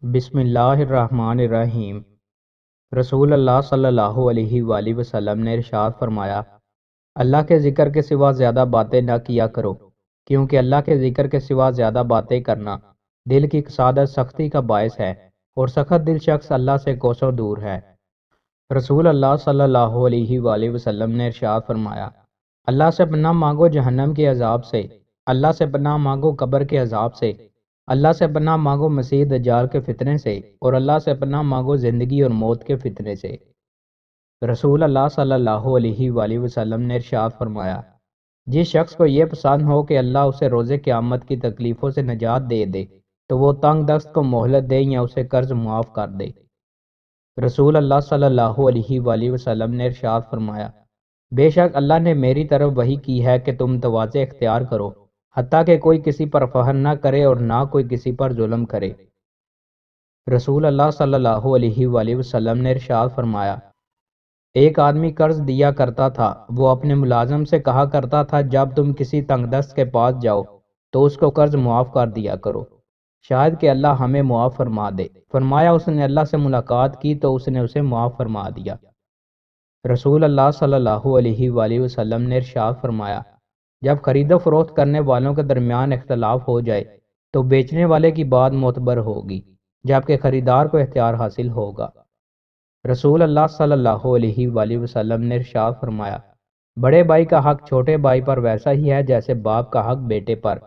بسم اللہ الرحمن الرحیم۔ رسول اللہ صلی اللہ علیہ وآلہ وسلم نے ارشاد فرمایا، اللہ کے ذکر کے سوا زیادہ باتیں نہ کیا کرو، کیونکہ اللہ کے ذکر کے سوا زیادہ باتیں کرنا دل کی کسادت سختی کا باعث ہے، اور سخت دل شخص اللہ سے کوسوں دور ہے۔ رسول اللہ صلی اللہ علیہ وآلہ وسلم نے ارشاد فرمایا، اللہ سے پناہ مانگو جہنم کے عذاب سے، اللہ سے پناہ مانگو قبر کے عذاب سے، اللہ سے پناہ مانگو مسیح دجال کے فتنے سے، اور اللہ سے پناہ مانگو زندگی اور موت کے فتنے سے۔ رسول اللہ صلی اللہ علیہ وآلہ وسلم نے ارشاد فرمایا، جس شخص کو یہ پسند ہو کہ اللہ اسے روز قیامت کی تکلیفوں سے نجات دے دے تو وہ تنگ دست کو مہلت دے یا اسے قرض معاف کر دے۔ رسول اللہ صلی اللہ علیہ وآلہ وسلم نے ارشاد فرمایا، بے شک اللہ نے میری طرف وحی کی ہے کہ تم تواضع اختیار کرو، حتیٰ کہ کوئی کسی پر فخر نہ کرے اور نہ کوئی کسی پر ظلم کرے۔ رسول اللہ صلی اللہ علیہ وآلہ وسلم نے ارشاد فرمایا، ایک آدمی قرض دیا کرتا تھا، وہ اپنے ملازم سے کہا کرتا تھا، جب تم کسی تنگ دست کے پاس جاؤ تو اس کو قرض معاف کر دیا کرو، شاید کہ اللہ ہمیں معاف فرما دے۔ فرمایا اس نے اللہ سے ملاقات کی تو اس نے اسے معاف فرما دیا۔ رسول اللہ صلی اللہ علیہ وآلہ وسلم نے ارشاد فرمایا، جب خرید و فروخت کرنے والوں کے درمیان اختلاف ہو جائے تو بیچنے والے کی بات معتبر ہوگی، جبکہ خریدار کو اختیار حاصل ہوگا۔ رسول اللہ صلی اللہ علیہ وآلہ وسلم نے ارشاد فرمایا، بڑے بھائی کا حق چھوٹے بھائی پر ویسا ہی ہے جیسے باپ کا حق بیٹے پر۔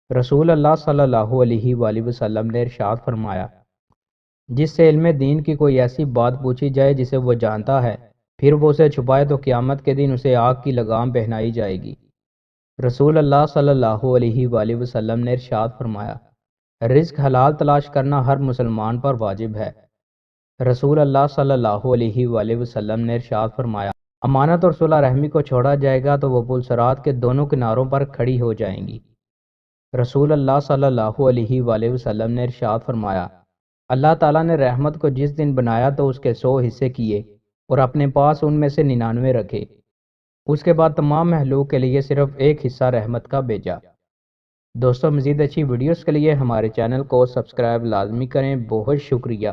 رسول اللہ صلی اللہ علیہ وآلہ وسلم نے ارشاد فرمایا، جس سے علم دین کی کوئی ایسی بات پوچھی جائے جسے وہ جانتا ہے، پھر وہ اسے چھپائے تو قیامت کے دن اسے آگ کی لگام پہنائی جائے گی۔ رسول اللہ صلی اللہ علیہ وآلہ وسلم نے ارشاد فرمایا، رزق حلال تلاش کرنا ہر مسلمان پر واجب ہے۔ رسول اللہ صلی اللہ علیہ وآلہ وسلم نے ارشاد فرمایا، امانت اور صلح رحمی کو چھوڑا جائے گا تو وہ پل صراط کے دونوں کناروں پر کھڑی ہو جائیں گی۔ رسول اللہ صلی اللہ علیہ وآلہ وسلم نے ارشاد فرمایا، اللہ تعالیٰ نے رحمت کو جس دن بنایا تو اس کے 100 حصے کیے اور اپنے پاس ان میں سے 99 رکھے، اس کے بعد تمام مخلوق کے لیے صرف ایک حصہ رحمت کا بھیجا۔ دوستو، مزید اچھی ویڈیوز کے لیے ہمارے چینل کو سبسکرائب لازمی کریں۔ بہت شکریہ۔